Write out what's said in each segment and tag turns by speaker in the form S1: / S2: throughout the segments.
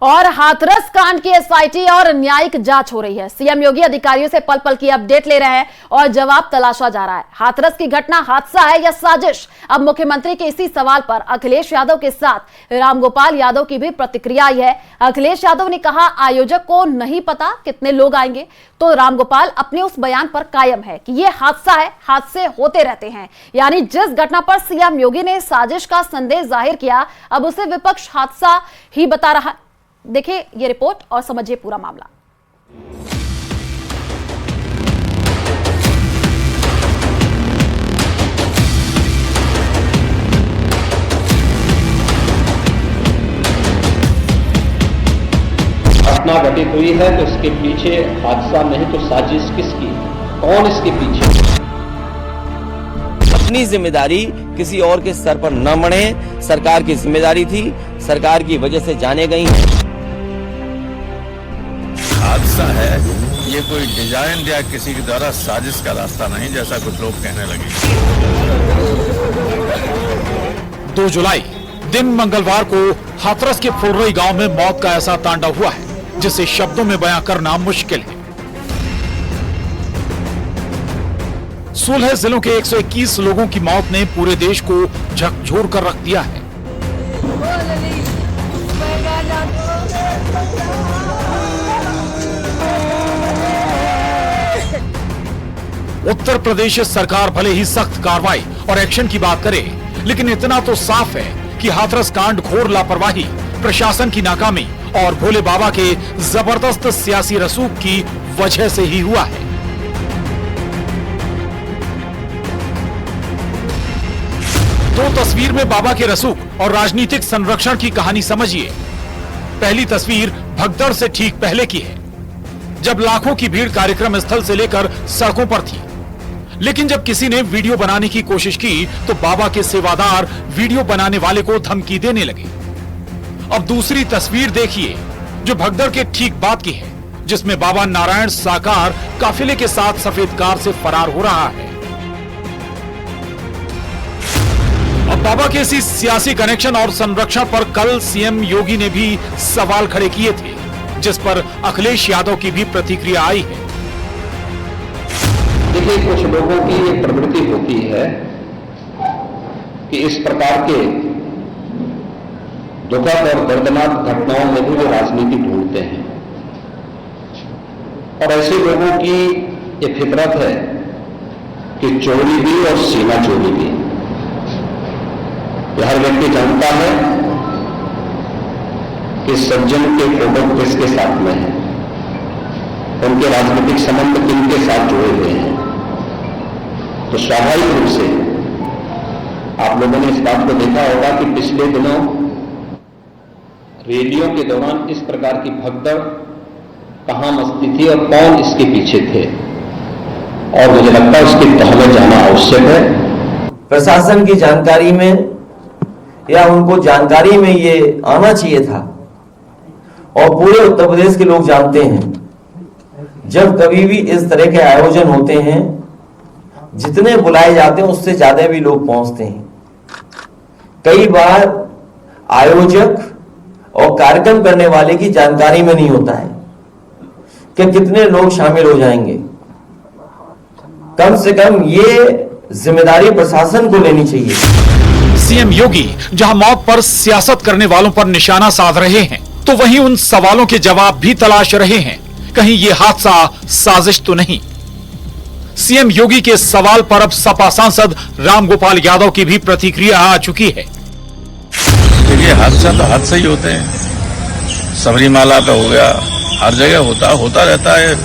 S1: और हाथरस कांड की एसआईटी और न्यायिक जांच हो रही है। सीएम योगी अधिकारियों से पल पल की अपडेट ले रहे हैं और जवाब तलाशा जा रहा है। हाथरस की घटना हादसा है या साजिश? अब मुख्यमंत्री के इसी सवाल पर अखिलेश यादव के साथ रामगोपाल यादव की भी प्रतिक्रिया आई है। अखिलेश यादव ने कहा आयोजक को नहीं पता कितने लोग आएंगे, तो रामगोपाल अपने उस बयान पर कायम है कि ये हादसा है, हादसे होते रहते हैं। यानी जिस घटना पर सीएम योगी ने साजिश का संदेश जाहिर किया, अब उसे विपक्ष हादसा ही बता रहा है। देखिए ये रिपोर्ट और समझिए पूरा मामला।
S2: घटना घटित हुई है तो इसके पीछे हादसा नहीं तो साजिश किसकी, कौन इसके पीछे?
S3: अपनी जिम्मेदारी किसी और के सर पर न मढ़े। सरकार की जिम्मेदारी थी, सरकार की वजह से जाने गई हैं।
S4: हादसा है, ये कोई डिजाइन या किसी के द्वारा साजिश का रास्ता नहीं, जैसा कुछ लोग कहने लगे।
S5: 2 जुलाई दिन मंगलवार को हाथरस के फुर्रई गांव में मौत का ऐसा तांडव हुआ है जिसे शब्दों में बयां करना मुश्किल है। 16 जिलों के 121 लोगों की मौत ने पूरे देश को झकझोर कर रख दिया है। उत्तर प्रदेश सरकार भले ही सख्त कार्रवाई और एक्शन की बात करे, लेकिन इतना तो साफ है कि हाथरस कांड घोर लापरवाही, प्रशासन की नाकामी और भोले बाबा के जबरदस्त सियासी रसूख की वजह से ही हुआ है। तो तस्वीर में बाबा के रसूख और राजनीतिक संरक्षण की कहानी समझिए। पहली तस्वीर भगदड़ से ठीक पहले की है, जब लाखों की भीड़ कार्यक्रम स्थल से लेकर सड़कों पर थी। लेकिन जब किसी ने वीडियो बनाने की कोशिश की तो बाबा के सेवादार वीडियो बनाने वाले को धमकी देने लगे। अब दूसरी तस्वीर देखिए जो भगदड़ के ठीक बाद की है, जिसमें बाबा नारायण साकार काफिले के साथ सफेद कार से फरार हो रहा है। अब बाबा के इसी सियासी कनेक्शन और संरक्षण पर कल सीएम योगी ने भी सवाल खड़े किए थे, जिस पर अखिलेश यादव की भी प्रतिक्रिया आई है।
S2: देखिए, कुछ लोगों की ये प्रवृत्ति होती है कि इस प्रकार के दुखद और दर्दनाक घटनाओं में भी वे राजनीति ढूंढते हैं, और ऐसे लोगों की ये फितरत है कि चोरी भी और सीना चोरी भी। हर व्यक्ति जानता है कि सज्जन के फोटो किसके साथ में है, उनके राजनीतिक संबंध किनके साथ जुड़े हुए हैं। तो स्वाभाविक रूप से आप लोगों ने इस बात को देखा होगा कि पिछले दिनों रैलियों के दौरान इस प्रकार की भगदड़ कहां मचती थी और कौन इसके पीछे थे, और मुझे लगता है उसकी तह में जाना आवश्यक है।
S3: प्रशासन की जानकारी में या उनको जानकारी में ये आना चाहिए था, और पूरे उत्तर प्रदेश के लोग जानते हैं जब कभी भी इस तरह के आयोजन होते हैं, जितने बुलाए जाते हैं उससे ज्यादा भी लोग पहुंचते हैं। कई बार आयोजक और कार्यक्रम करने वाले की जानकारी में नहीं होता है कि कितने लोग शामिल हो जाएंगे। कम से कम ये जिम्मेदारी प्रशासन को लेनी चाहिए।
S5: सीएम योगी जहां मौत पर सियासत करने वालों पर निशाना साध रहे हैं, तो वहीं उन सवालों के जवाब भी तलाश रहे हैं, कहीं ये हादसा साजिश तो नहीं। सीएम योगी के सवाल पर अब सपा सांसद रामगोपाल यादव की भी प्रतिक्रिया आ चुकी है।
S4: देखिए, हादसा तो हादसा ही होते हैं। सबरीमाला पे हो गया, हर जगह होता रहता है।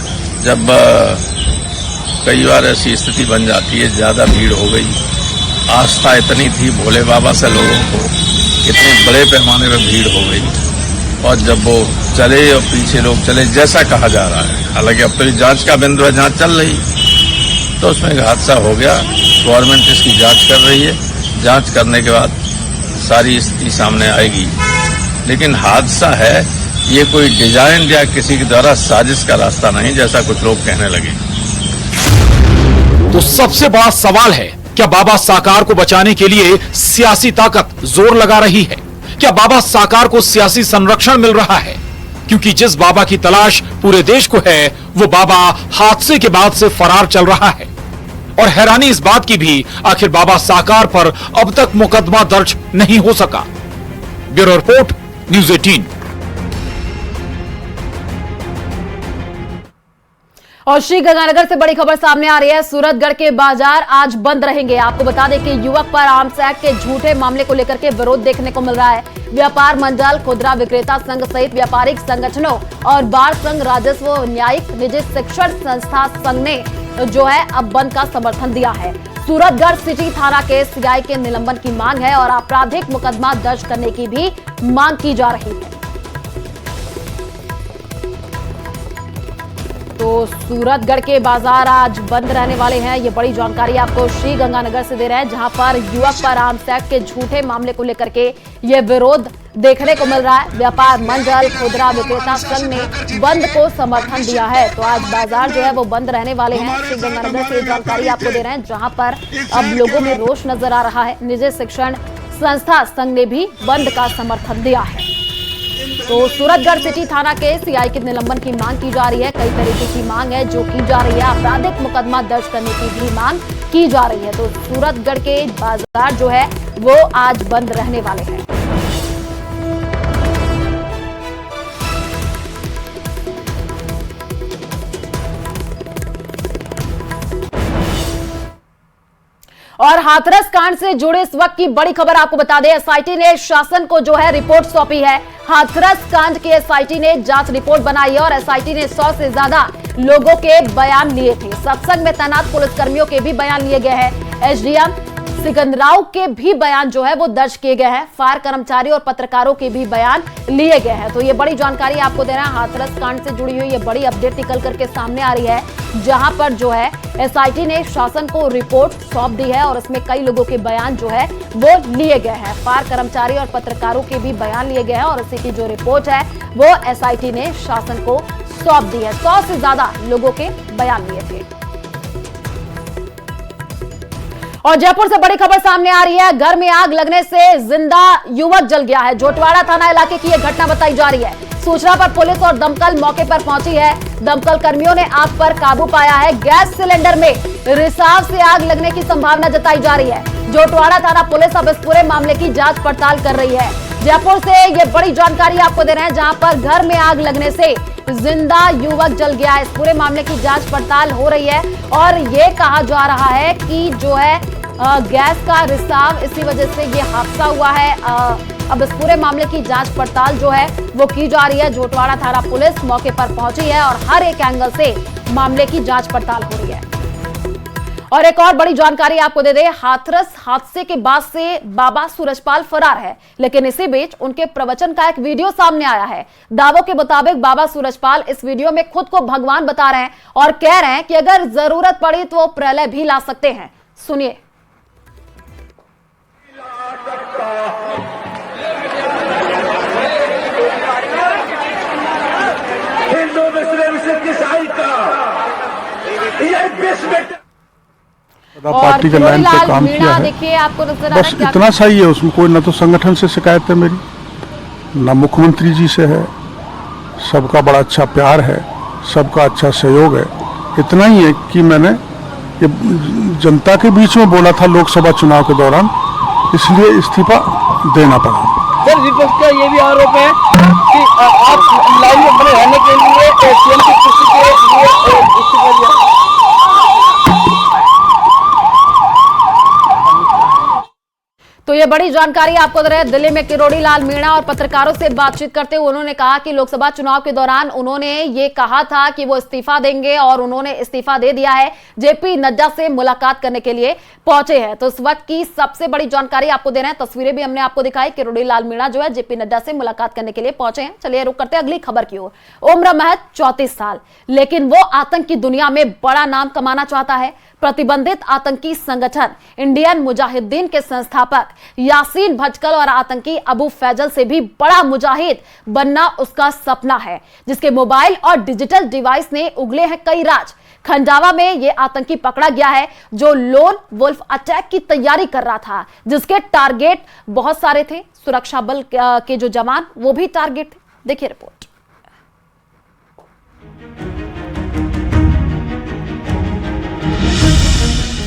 S4: जब कई बार ऐसी स्थिति बन जाती है, ज्यादा भीड़ हो गई, आस्था इतनी थी भोले बाबा से लोगों को, इतने बड़े पैमाने पर भीड़ हो गई, और जब वो चले और पीछे लोग चले जैसा कहा जा रहा है, हालांकि अब तो जांच का बिंदु है, जांच चल रही, तो उसमें एक हादसा हो गया। गवर्नमेंट इसकी जांच कर रही है, जांच करने के बाद सारी स्थिति सामने आएगी। लेकिन हादसा है, ये कोई डिजाइन या किसी के द्वारा साजिश का रास्ता नहीं, जैसा कुछ लोग कहने लगे।
S5: तो सबसे बड़ा सवाल है, क्या बाबा साकार को बचाने के लिए सियासी ताकत जोर लगा रही है, क्या बाबा साकार को सियासी संरक्षण मिल रहा है? क्योंकि जिस बाबा की तलाश पूरे देश को है, वो बाबा हादसे के बाद से फरार चल रहा है। और हैरानी इस बात की भी, आखिर बाबा साकार पर अब तक मुकदमा दर्ज नहीं हो सका। Bureau report, news 18।
S1: और श्रीगंगानगर से बड़ी खबर सामने आ रही है। सूरतगढ़ के बाजार आज बंद रहेंगे। आपको बता दें कि युवक पर आर्म्स एक्ट के झूठे मामले को लेकर के विरोध देखने को मिल रहा है। व्यापार मंडल, खुदरा विक्रेता संघ सहित व्यापारिक संगठनों और बार संघ, राजस्व, न्यायिक, निजी शिक्षण संस्था संघ ने जो है अब बंद का समर्थन दिया है। सूरतगढ़ सिटी थाना के सीआई के निलंबन की मांग है और आपराधिक मुकदमा दर्ज करने की भी मांग की जा रही है। तो सूरतगढ़ के बाजार आज बंद रहने वाले हैं। ये बड़ी जानकारी आपको श्रीगंगानगर से दे रहे हैं, जहां पर युवक पर आर्म्स एक्ट के झूठे मामले को लेकर के ये विरोध देखने को मिल रहा है। व्यापार मंडल, खुदरा विक्रेता संघ ने बंद को समर्थन दिया है। तो आज बाजार जो है वो बंद रहने वाले हैं। श्रीगंगानगर से ये जानकारी आपको दे रहे हैं, जहां पर अब लोगों में रोष नजर आ रहा है। निजी शिक्षण संस्था संघ ने भी बंद का समर्थन दिया है। तो सूरतगढ़ सिटी थाना के सीआई के निलंबन की मांग की जा रही है। कई तरीके की मांग है जो की जा रही है। आपराधिक मुकदमा दर्ज करने की भी मांग की जा रही है। तो सूरतगढ़ के बाजार जो है वो आज बंद रहने वाले हैं। और हाथरस कांड से जुड़े इस वक्त की बड़ी खबर आपको बता दें, एसआईटी ने शासन को जो है रिपोर्ट सौंपी है। हाथरस कांड की एसआईटी ने जांच रिपोर्ट बनाई है और एसआईटी ने 100 से ज्यादा लोगों के बयान लिए थे। सत्संग में तैनात पुलिसकर्मियों के भी बयान लिए गए हैं। एसडीएम सिकंदराव के भी बयान जो है वो दर्ज किए गए हैं। फायर कर्मचारी और पत्रकारों के भी बयान लिए गए हैं। तो ये बड़ी जानकारी आपको दे रहे हैं। हाथरस कांड से जुड़ी हुई ये बड़ी अपडेट निकल करके सामने आ रही है, जहां पर जो है एसआईटी ने शासन को रिपोर्ट सौंप दी है और इसमें कई लोगों के बयान जो है वो लिए गए हैं। फायर कर्मचारी और पत्रकारों के भी बयान लिए गए हैं और इसी की जो रिपोर्ट है वो एसआईटी ने शासन को सौंप दी है। 100 से ज्यादा लोगों के बयान लिए थे। और जयपुर से बड़ी खबर सामने आ रही है। घर में आग लगने से जिंदा युवक जल गया है। जोटवाड़ा थाना इलाके की यह घटना बताई जा रही है। सूचना पर पुलिस और दमकल मौके पर पहुंची है। दमकल कर्मियों ने आग पर काबू पाया है। गैस सिलेंडर में रिसाव से आग लगने की संभावना जताई जा रही है। जोटवाड़ा थाना पुलिस अब इस पूरे मामले की जांच पड़ताल कर रही है। जयपुर से ये बड़ी जानकारी आपको दे रहे हैं, जहां पर घर में आग लगने से जिंदा युवक जल गया है। इस पूरे मामले की जांच पड़ताल हो रही है और ये कहा जा रहा है कि जो है गैस का रिसाव, इसी वजह से ये हादसा हुआ है। अब इस पूरे मामले की जांच पड़ताल जो है वो की जा रही है। जोटवाड़ा थाना पुलिस मौके पर पहुंची है और हर एक एंगल से मामले की जांच पड़ताल हो रही है। और एक और बड़ी जानकारी आपको दे दें, हाथरस हादसे के बाद से बाबा सूरजपाल फरार है, लेकिन इसी बीच उनके प्रवचन का एक वीडियो सामने आया है। दावों के मुताबिक बाबा सूरजपाल इस वीडियो में खुद को भगवान बता रहे हैं और कह रहे हैं कि अगर जरूरत पड़ी तो वो प्रलय भी ला सकते हैं। सुनिए।
S6: हिंदू मुस्लिम सिख ईसाई का ये विश्व
S7: पार्टी के लाइन पे काम किया है।
S1: देखिए आपको नजर आ
S7: बस इतना सही है। उसमें कोई ना तो संगठन से शिकायत है मेरी, ना मुख्यमंत्री जी से है। सबका बड़ा अच्छा प्यार है, सबका अच्छा सहयोग है। इतना ही है कि मैंने ये जनता के बीच में बोला था लोकसभा चुनाव के दौरान, इसलिए इस्तीफा देना पड़ा।
S8: सर, विपक्ष का ये भी आरोप है कि आप लाइन में बने रहने के लिए सीएम की कुर्सी के लिए इस्तीफा दिया।
S1: तो ये बड़ी जानकारी आपको दे रहे हैं। दिल्ली में किरोड़ी लाल मीणा और पत्रकारों से बातचीत करते हुए उन्होंने कहा कि लोकसभा चुनाव के दौरान उन्होंने ये कहा था कि वो इस्तीफा देंगे और उन्होंने इस्तीफा दे दिया है। जेपी नड्डा से मुलाकात करने के लिए पहुंचे हैं। तो इस वक्त की सबसे बड़ी जानकारी आपको दे रहे हैं। तस्वीरें भी हमने आपको दिखाई। किरोड़ी लाल मीणा जो है जेपी नड्डा से मुलाकात करने के लिए पहुंचे हैं। चलिए रुक करते हैं अगली खबर की ओर। उम्र महज 34 साल, लेकिन वो आतंक की दुनिया में बड़ा नाम कमाना चाहता है। प्रतिबंधित आतंकी संगठन इंडियन मुजाहिदीन के संस्थापक यासीन भटकल और आतंकी अबू फैजल से भी बड़ा मुजाहिद बनना उसका सपना है, जिसके मोबाइल और डिजिटल डिवाइस ने उगले हैं कई राज। खंडावा में यह आतंकी पकड़ा गया है जो लोन वुल्फ अटैक की तैयारी कर रहा था, जिसके टारगेट बहुत सारे थे। सुरक्षा बल के जो जवान वो भी टारगेट थे। देखिए रिपोर्ट।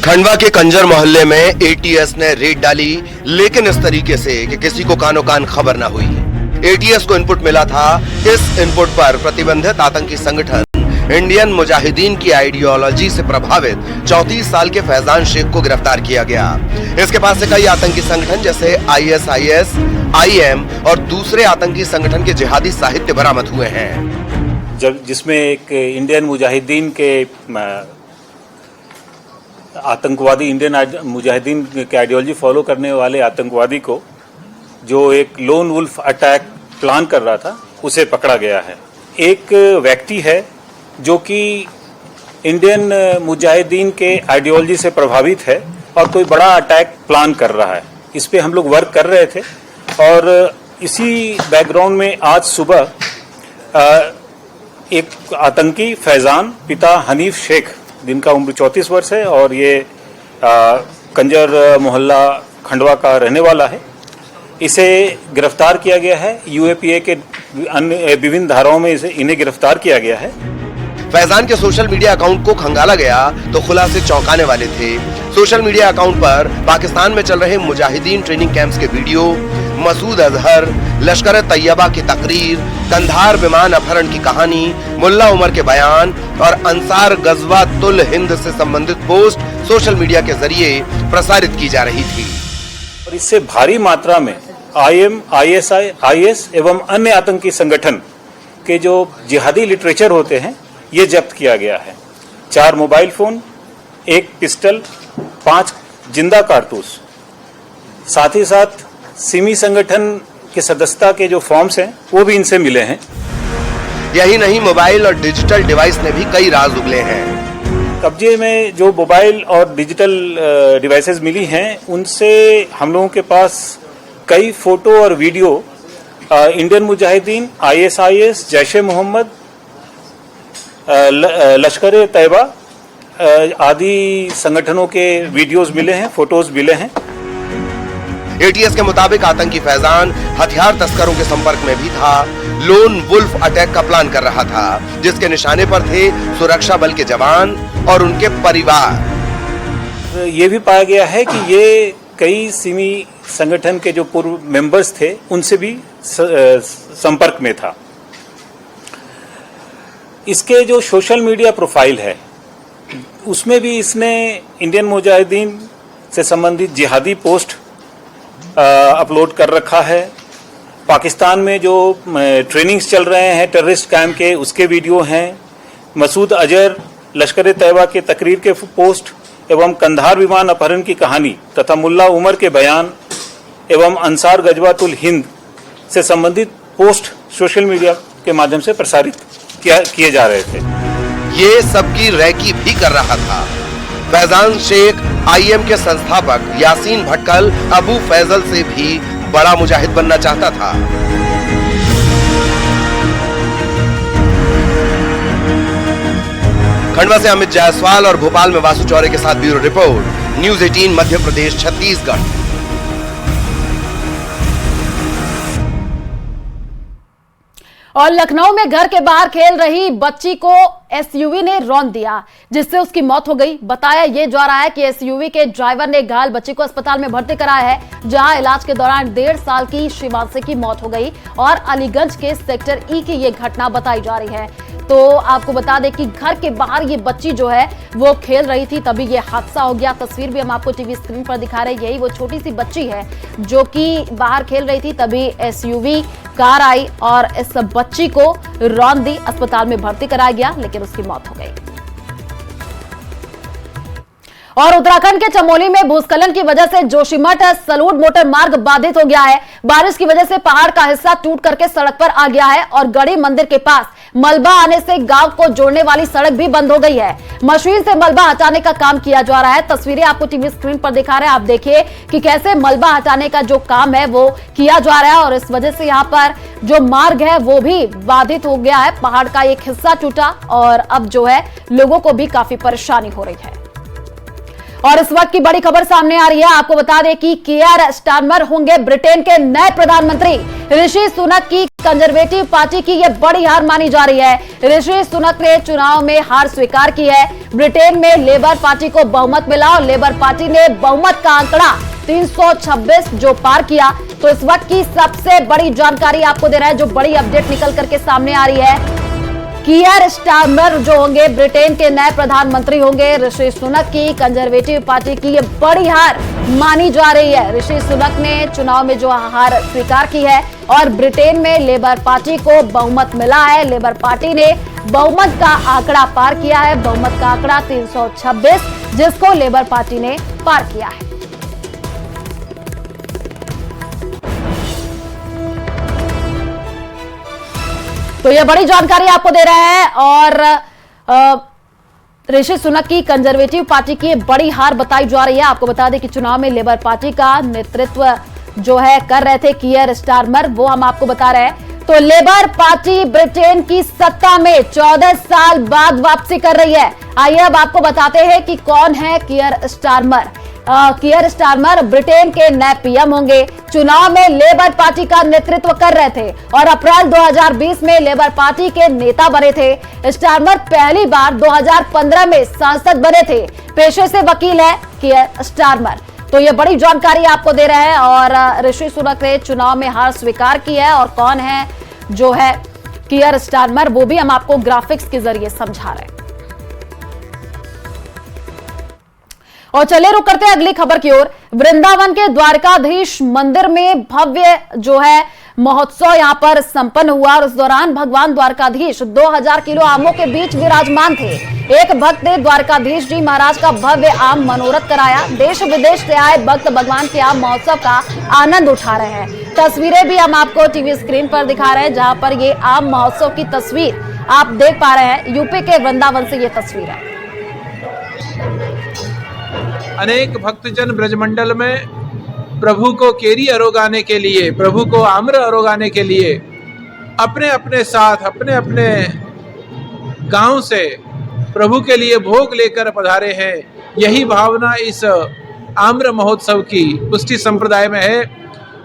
S9: खंडवा के कंजर मोहल्ले में एटीएस ने रेड डाली, लेकिन इस तरीके से कि किसी को कानो कान खबर ना हुई। एटीएस को इनपुट मिला था। इस इनपुट पर प्रतिबंधित आतंकी संगठन इंडियन मुजाहिदीन की आइडियोलॉजी से प्रभावित 34 साल के फैजान शेख को गिरफ्तार किया गया। इसके पास से कई आतंकी संगठन जैसे ISIS, IM और दूसरे आतंकी संगठन के जिहादी साहित्य बरामद हुए हैं।
S10: जिसमें एक इंडियन मुजाहिदीन के आतंकवादी, इंडियन मुजाहिदीन के आइडियोलॉजी फॉलो करने वाले आतंकवादी को जो एक लोन वुल्फ अटैक प्लान कर रहा था, उसे पकड़ा गया है। एक व्यक्ति है जो कि इंडियन मुजाहिदीन के आइडियोलॉजी से प्रभावित है और कोई बड़ा अटैक प्लान कर रहा है। इस पे हम लोग वर्क कर रहे थे और इसी बैकग्राउंड में आज सुबह एक आतंकी फैजान, पिता हनीफ शेख, जिनका उम्र 34 वर्ष है और ये कंजर मोहल्ला खंडवा का रहने वाला है, इसे गिरफ्तार किया गया है। UAPA के अन्य विभिन्न धाराओं में इन्हें गिरफ्तार किया गया है।
S9: फैजान के सोशल मीडिया अकाउंट को खंगाला गया तो खुलासे चौंकाने वाले थे। सोशल मीडिया अकाउंट पर पाकिस्तान में चल रहे मुजाहिदीन ट्रेनिंग कैंप्स के वीडियो, मसूद अजहर, लश्कर तैयबा की तकरीर, कंधार विमान अपहरण की कहानी, मुल्ला उमर के बयान और अंसार गजवातुल हिंद से संबंधित पोस्ट सोशल मीडिया के जरिए प्रसारित की जा रही थी।
S10: और इससे भारी मात्रा में IM, ISI, IS एवं अन्य आतंकी संगठन के जो जिहादी लिटरेचर होते हैं, ये जब्त किया गया है। 4 मोबाइल फोन, 1 पिस्टल, 5 जिंदा कारतूस, साथ ही साथ सिमी संगठन के सदस्यता के जो फॉर्म्स हैं वो भी इनसे मिले हैं।
S9: यही नहीं, मोबाइल और डिजिटल डिवाइस ने भी कई राज उगले हैं।
S10: कब्जे में जो मोबाइल और डिजिटल डिवाइसेस मिली हैं, उनसे हम लोगों के पास कई फोटो और video Indian Mujahideen, ISIS, Jaish e Mohammed, Lashkar Taiba आदि संगठनों के वीडियोस मिले हैं, फोटोज मिले हैं।
S9: एटीएस के मुताबिक आतंकी फैजान हथियार तस्करों के संपर्क में भी था। लोन वुल्फ अटैक का प्लान कर रहा था, जिसके निशाने पर थे सुरक्षा बल के जवान और उनके परिवार।
S10: ये भी पाया गया है कि ये कई सिमी संगठन के जो पूर्व मेंबर्स थे, उनसे भी संपर्क में था। इसके जो सोशल मीडिया प्रोफाइल है, उसमें भी इसने इंडियन मुजाहिदीन से संबंधित जिहादी पोस्ट अपलोड कर रखा है। पाकिस्तान में जो ट्रेनिंग्स चल रहे हैं टेररिस्ट कैंप के, उसके वीडियो हैं। मसूद अजहर, लश्कर तैयबा के तकरीर के पोस्ट एवं कंधार विमान अपहरण की कहानी तथा मुल्ला उमर के बयान एवं अंसार गजवातुल हिंद से संबंधित पोस्ट सोशल मीडिया के माध्यम से प्रसारित किए जा रहे थे।
S9: ये सबकी रैकी भी कर रहा था। फैजान शेख IM के संस्थापक यासीन भटकल अबू फैजल से भी बड़ा मुजाहिद बनना चाहता था। खंडवा से अमित जायसवाल और भोपाल में वासु चौरे के साथ bureau report, news 18 Madhya Pradesh Chhattisgarh.
S1: और लखनऊ में घर के बाहर खेल रही बच्ची को SUV ने रौंद दिया, जिससे उसकी मौत हो गई। बताया यह जा रहा है कि SUV के ड्राइवर ने घायल बच्ची को अस्पताल में भर्ती कराया है, जहां इलाज के दौरान 1.5 साल की शिवांशी की मौत हो गई। और अलीगंज के सेक्टर E की यह घटना बताई जा रही है। तो आपको बता दें कि घर के बाहर ये बच्ची जो है वो खेल रही थी, तभी ये हादसा हो गया। तस्वीर भी हम आपको टीवी स्क्रीन पर दिखा रहे हैं। यही वो छोटी सी बच्ची है जो कि बाहर खेल रही थी, तभी SUV कार आई और इस बच्ची को रौंद दी। अस्पताल में भर्ती कराया गया, लेकिन उसकी मौत हो गई। और उत्तराखंड के चमोली में भूस्खलन की वजह से जोशीमठ सलूट मोटर मार्ग बाधित हो गया है। बारिश की वजह से पहाड़ का हिस्सा टूट करके सड़क पर आ गया है और गढ़ी मंदिर के पास मलबा आने से गांव को जोड़ने वाली सड़क भी बंद हो गई है। मशीन से मलबा हटाने का काम किया जा रहा है। तस्वीरें आपको टीवी स्क्रीन पर दिखा रहे हैं। आप देखिए कि कैसे मलबा हटाने का जो काम है वो किया जा रहा है और इस वजह से यहाँ पर जो मार्ग है वो भी बाधित हो गया है। पहाड़ का एक हिस्सा टूटा और अब जो है लोगों को भी काफी परेशानी हो रही है। और इस वक्त की बड़ी खबर सामने आ रही है। आपको बता दें कि कियर स्टारमर होंगे ब्रिटेन के नए प्रधानमंत्री। ऋषि सुनक की कंजर्वेटिव पार्टी की यह बड़ी हार मानी जा रही है। ऋषि सुनक ने चुनाव में हार स्वीकार की है। ब्रिटेन में लेबर पार्टी को बहुमत मिला और लेबर पार्टी ने बहुमत का आंकड़ा 326 जो पार किया। तो इस वक्त की सबसे बड़ी जानकारी आपको दे रहा है, जो बड़ी अपडेट निकल करके सामने आ रही है। कियर स्टारमर जो होंगे ब्रिटेन के नए प्रधानमंत्री होंगे। ऋषि सुनक की कंजर्वेटिव पार्टी की ये बड़ी हार मानी जा रही है। ऋषि सुनक ने चुनाव में जो हार स्वीकार की है और ब्रिटेन में लेबर पार्टी को बहुमत मिला है। लेबर पार्टी ने बहुमत का आंकड़ा पार किया है। बहुमत का आंकड़ा 326 जिसको लेबर पार्टी ने पार किया है। तो यह बड़ी जानकारी आपको दे रहे हैं और ऋषि सुनक की कंजर्वेटिव पार्टी की बड़ी हार बताई जा रही है। आपको बता दें कि चुनाव में लेबर पार्टी का नेतृत्व जो है कर रहे थे कियर स्टारमर, वो हम आपको बता रहे हैं। तो लेबर पार्टी ब्रिटेन की सत्ता में 14 साल बाद वापसी कर रही है। आइए अब आपको बताते हैं कि कौन है कियर स्टारमर। कियर स्टारमर ब्रिटेन के नए पीएम होंगे। चुनाव में लेबर पार्टी का नेतृत्व कर रहे थे और अप्रैल 2020 में लेबर पार्टी के नेता बने थे। स्टारमर पहली बार 2015 में सांसद बने थे। पेशे से वकील है कियर स्टारमर। तो ये बड़ी जानकारी आपको दे रहे हैं और ऋषि सुनक ने चुनाव में हार स्वीकार की है और कौन है जो है कियर स्टारमर वो भी हम आपको ग्राफिक्स के जरिए समझा रहे हैं। और चलिए रुक करते हैं अगली खबर की ओर। वृंदावन के द्वारकाधीश मंदिर में भव्य जो है महोत्सव यहां पर संपन्न हुआ और इस दौरान भगवान द्वारकाधीश 2000 किलो आमों के बीच विराजमान थे। एक भक्त ने द्वारकाधीश जी महाराज का भव्य आम मनोरथ कराया। देश विदेश से आए भक्त भगवान के आम महोत्सव का आनंद उठा रहे हैं। तस्वीरें भी हम आपको टीवी स्क्रीन पर दिखा रहे हैं, जहां पर ये आम महोत्सव की तस्वीर आप देख पा रहे हैं। यूपी के वृंदावन से ये तस्वीर है।
S11: अनेक भक्तजन ब्रजमंडल में प्रभु को केरी अरोगाने के लिए, प्रभु को आम्र अरोगाने के लिए अपने अपने साथ अपने अपने गांव से प्रभु के लिए भोग लेकर पधारे हैं। यही भावना इस आम्र महोत्सव की पुष्टि संप्रदाय में है।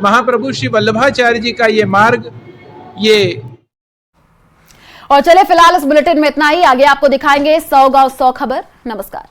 S11: महाप्रभु श्री वल्लभाचार्य जी का ये मार्ग ये।
S1: और चले फिलहाल इस बुलेटिन में इतना ही। आगे आपको दिखाएंगे 100 गांव 100 खबर। नमस्कार।